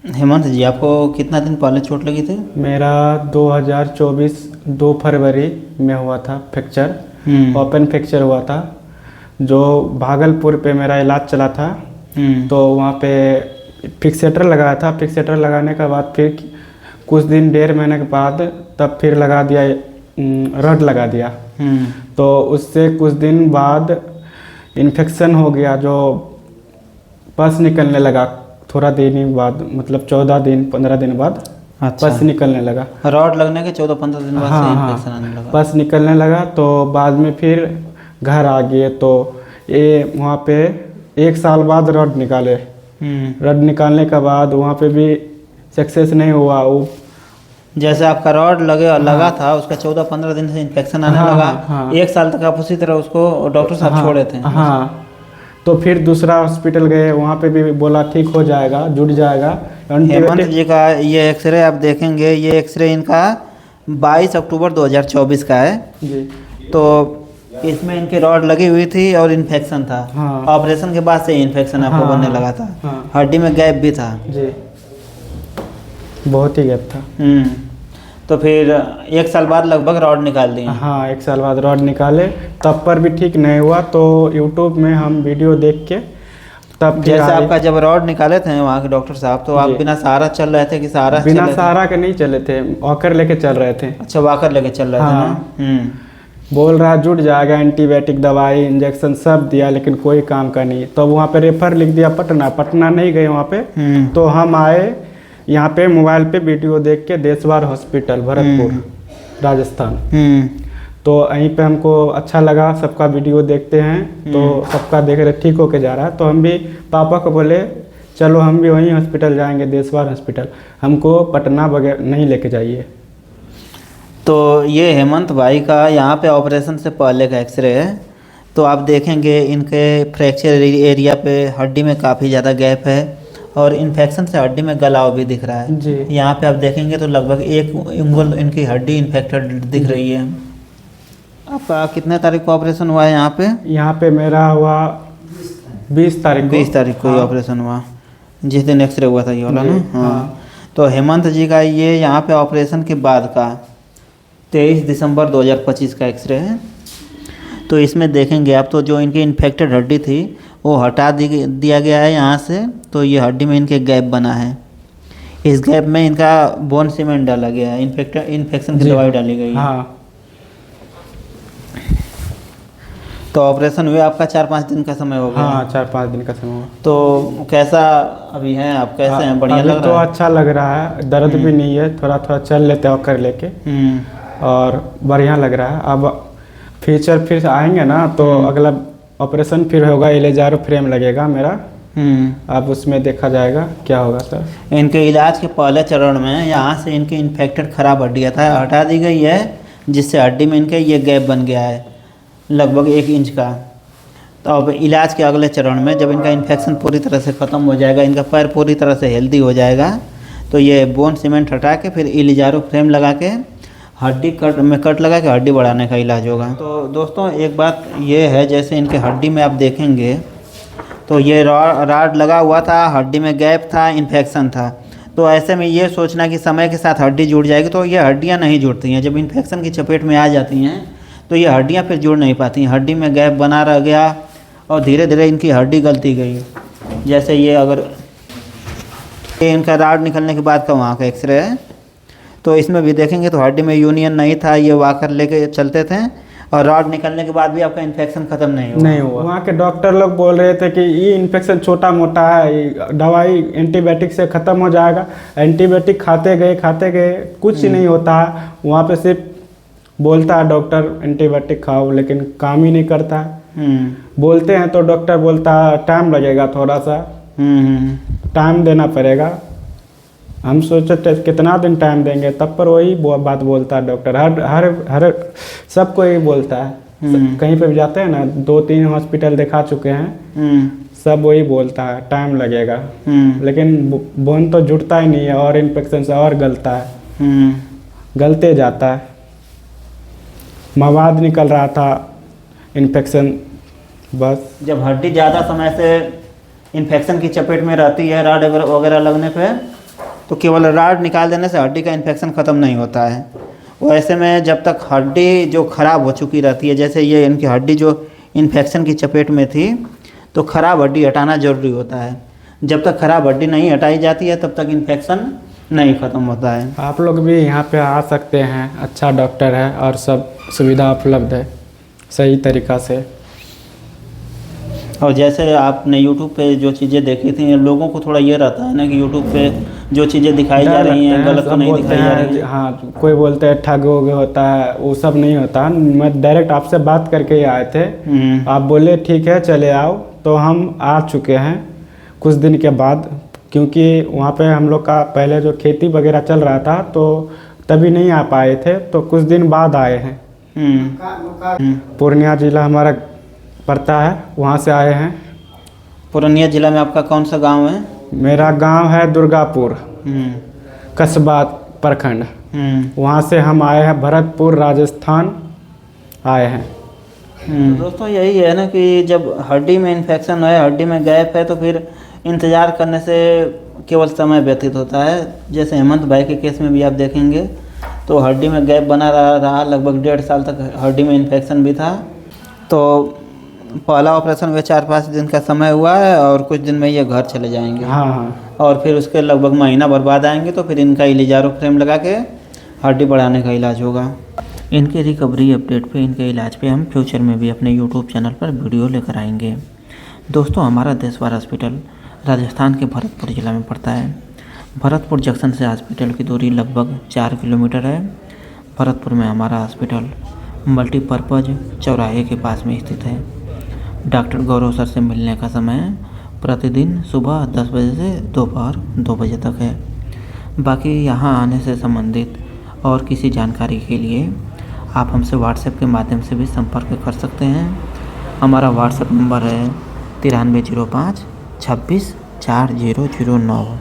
हेमंत जी, आपको कितना दिन पहले चोट लगी थी? मेरा 2024 2 फरवरी में हुआ था फ्रैक्चर। ओपन फ्रैक्चर हुआ था, जो भागलपुर पे मेरा इलाज चला था। तो वहाँ पे फिक्सेटर लगाया था। फिक्सेटर लगाने के बाद फिर कुछ दिन 1.5 महीने के बाद तब फिर लगा दिया, रड लगा दिया। तो उससे कुछ दिन बाद इन्फेक्शन हो गया, जो पस निकलने लगा। थोड़ा दिन ही बाद, मतलब 14 दिन 15 दिन बाद अच्छा। पस निकलने लगा। रॉड लगने के 14-15 दिन बाद से हाँ इन्फेक्शन हाँ, आने लगा। पस निकलने लगा। तो बाद में फिर घर आ गए। तो ये वहाँ पे 1 साल बाद रड निकाले। रड निकालने के बाद वहाँ पे भी सक्सेस नहीं हुआ। वो जैसे आपका रॉड लगा था, उसका 14-15 दिन से इन्फेक्शन आने लगा। हाँ। 1 साल तक आप उसी तरह उसको डॉक्टर साहब छोड़े थे। हाँ, तो फिर दूसरा हॉस्पिटल गए, वहाँ पे भी बोला ठीक हो जाएगा, जुड़ जाएगा। हेमंत जी का ये एक्सरे आप देखेंगे, ये एक्सरे इनका 22 अक्टूबर 2024 का है जी। तो इसमें इनकी रॉड लगी हुई थी और इन्फेक्शन था। हाँ। ऑपरेशन के बाद से इन्फेक्शन आपको बनने लगा था। हाँ। हड्डी में गैप भी था जी, बहुत ही गैप था। तो फिर 1 साल बाद लगभग रॉड निकाल दिए। हाँ, 1 साल बाद रॉड निकाले, तब पर भी ठीक नहीं हुआ। तो यूट्यूब में हम वीडियो देख के तब फिर जैसे आपका जब रॉड निकाले थे वहाँ के डॉक्टर साहब, तो आप बिना सहारा चल रहे थे कि सहारा बिना सहारा के नहीं चले थे, वॉकर लेके चल रहे थे। अच्छा, वॉकर लेके चल रहे थे ना। बोल रहा जुड़ जाएगा, एंटीबायोटिक दवाई इंजेक्शन सब दिया, लेकिन कोई काम का नहीं। तो वहाँ पे रेफर लिख दिया पटना नहीं गए वहाँ पे। तो हम आए यहाँ पे, मोबाइल पे वीडियो देख के, देशवार हॉस्पिटल भरतपुर राजस्थान। तो यहीं पे हमको अच्छा लगा, सबका वीडियो देखते हैं तो सबका देख रहे ठीक होके जा रहा है। तो हम भी पापा को बोले चलो हम भी वहीं हॉस्पिटल जाएंगे, देशवार हॉस्पिटल, हमको पटना वगैरह नहीं लेके जाइए। तो ये हेमंत भाई का यहाँ पे ऑपरेशन से पहले का एक्सरे है। तो आप देखेंगे इनके फ्रैक्चर एरिया पे हड्डी में काफ़ी ज़्यादा गैप है और इन्फेक्शन से हड्डी में गलाव भी दिख रहा है जी। यहाँ पे आप देखेंगे तो लगभग 1 उंगल इनकी हड्डी इन्फेक्टेड दिख रही है। आपका कितने तारीख को ऑपरेशन हुआ है यहाँ पे? यहाँ पे मेरा हुआ 20 तारीख को। 20 तारीख को ही ऑपरेशन हुआ, जिस दिन एक्सरे हुआ था ये वाला ना। हाँ। तो हेमंत जी का ये यहाँ पे ऑपरेशन के बाद का 23 दिसंबर 2025 का एक्सरे है। तो इसमें देखेंगे आप, तो जो इनकी इन्फेक्टेड हड्डी थी वो हटा दिया गया है यहाँ से। तो ये हड्डी में इनके गैप बना है, इस गैप में इनका बोन सीमेंट डाला गया है, इन्फेक्शन की दवाई डाली गई है। हाँ। तो ऑपरेशन हुए आपका 4-5 दिन का समय हो गया। हाँ, 4-5 दिन का समय हुआ। तो कैसा अभी हैं आप, कैसे हैं? बढ़िया लग तो रहा है? अच्छा लग रहा है, दर्द भी नहीं है, थोड़ा थोड़ा चल लेते हैं कर लेके, और बढ़िया लग रहा है। अब फ्यूचर फिर आएंगे ना, तो अगला ऑपरेशन फिर होगा, इलेजारो फ्रेम लगेगा मेरा। अब उसमें देखा जाएगा क्या होगा सर। इनके इलाज के पहले चरण में यहाँ से इनकी इन्फेक्टेड खराब हड्डियाँ था हटा दी गई है, जिससे हड्डी में इनके ये गैप बन गया है लगभग 1 इंच का। तो अब इलाज के अगले चरण में जब इनका इन्फेक्शन पूरी तरह से ख़त्म हो जाएगा, इनका पैर पूरी तरह से हेल्दी हो जाएगा, तो ये बोन सीमेंट हटा के फिर इलिजारो फ्रेम लगा के हड्डी कट लगा के हड्डी बढ़ाने का इलाज होगा। तो दोस्तों एक बात ये है, जैसे इनके हड्डी में आप देखेंगे तो ये रॉड लगा हुआ था, हड्डी में गैप था, इन्फेक्शन था। तो ऐसे में ये सोचना कि समय के साथ हड्डी जुड़ जाएगी, तो ये हड्डियाँ नहीं जुड़ती हैं। जब इन्फेक्शन की चपेट में आ जाती हैं तो ये हड्डियाँ फिर जुड़ नहीं पाती, हड्डी में गैप बना रह गया और धीरे धीरे इनकी हड्डी गलती गई। जैसे ये अगर ये इनका रॉड निकलने के बाद का वहाँ का एक्सरे है, तो इसमें भी देखेंगे तो हड्डी में यूनियन नहीं था, ये वॉकर लेके चलते थे, और रॉड निकलने के बाद भी आपका इन्फेक्शन खत्म नहीं हुआ। वहाँ के डॉक्टर लोग बोल रहे थे कि ये इन्फेक्शन छोटा मोटा है, दवाई एंटीबायोटिक से ख़त्म हो जाएगा। एंटीबायोटिक खाते गए कुछ नहीं होता है। वहाँ पे सिर्फ बोलता है डॉक्टर एंटीबायोटिक खाओ, लेकिन काम ही नहीं करता है। बोलते हैं तो डॉक्टर बोलता है टाइम लगेगा, थोड़ा सा टाइम देना पड़ेगा। हम सोचते कितना दिन टाइम देंगे, तब पर वही बात बोलता है डॉक्टर। हर सबको यही बोलता है। कहीं पे भी जाते हैं ना, 2-3 हॉस्पिटल दिखा चुके हैं, सब वही बोलता है टाइम लगेगा। लेकिन बोन तो जुड़ता ही नहीं है, और इन्फेक्शन से और गलता है, गलते जाता है। मवाद निकल रहा था, इन्फेक्शन बस। जब हड्डी ज़्यादा समय से इन्फेक्शन की चपेट में रहती है रॉड वगैरह लगने पे, तो केवल राड निकाल देने से हड्डी का इन्फेक्शन ख़त्म नहीं होता है। वैसे में जब तक हड्डी जो ख़राब हो चुकी रहती है, जैसे ये इनकी हड्डी जो इन्फेक्शन की चपेट में थी, तो ख़राब हड्डी हटाना ज़रूरी होता है। जब तक ख़राब हड्डी नहीं हटाई जाती है तब तक इन्फेक्शन नहीं ख़त्म होता है। आप लोग भी यहाँ पे आ सकते हैं, अच्छा डॉक्टर है और सब सुविधा उपलब्ध है सही तरीक़ा से। और जैसे आपने YouTube पे जो चीज़ें देखी थी, लोगों को थोड़ा ये रहता है ना कि YouTube पे जो चीज़ें दिखाई जा रही हैं गलत तो नहीं दिखाई जा रही है। हाँ, कोई बोलते हैं ठग हो गया होता है, वो सब नहीं होता। मैं डायरेक्ट आपसे बात करके ही आए थे, आप बोले ठीक है चले आओ, तो हम आ चुके हैं कुछ दिन के बाद, क्योंकि वहाँ पे हम लोग का पहले जो खेती वगैरह चल रहा था तो तभी नहीं आ पाए थे, तो कुछ दिन बाद आए हैं। पूर्णिया जिला हमारा पड़ता है, वहाँ से आए हैं। पूर्णिया जिला में आपका कौन सा गांव है? मेरा गांव है दुर्गापुर, कस्बा प्रखंड। वहाँ से हम आए हैं, भरतपुर राजस्थान आए हैं। दोस्तों यही है ना कि जब हड्डी में इन्फेक्शन है, हड्डी में गैप है, तो फिर इंतज़ार करने से केवल समय व्यतीत होता है। जैसे हेमंत भाई के केस में भी आप देखेंगे तो हड्डी में गैप बना रहा, लगभग 1.5 साल तक हड्डी में इन्फेक्शन भी था। तो पहला ऑपरेशन हुआ 4-5 दिन का समय हुआ है और कुछ दिन में ये घर चले जाएंगे। हाँ। और फिर उसके लगभग महीना भर बाद आएंगे तो फिर इनका इलिजारो फ्रेम लगा के हड्डी बढ़ाने का इलाज होगा। इनके रिकवरी अपडेट पे, इनके इलाज पे हम फ्यूचर में भी अपने यूट्यूब चैनल पर वीडियो लेकर आएंगे। दोस्तों हमारा देशवार हॉस्पिटल राजस्थान के भरतपुर ज़िला में पड़ता है। भरतपुर जंक्शन से हॉस्पिटल की दूरी लगभग 4 किलोमीटर है। भरतपुर में हमारा हॉस्पिटल मल्टीपर्पज़ चौराहे के पास में स्थित है। डॉक्टर गौरव सर से मिलने का समय प्रतिदिन सुबह 10 बजे से दोपहर 2 बजे तक है। बाकी यहाँ आने से संबंधित और किसी जानकारी के लिए आप हमसे व्हाट्सएप के माध्यम से भी संपर्क कर सकते हैं। हमारा व्हाट्सएप नंबर है 9305 26 4009।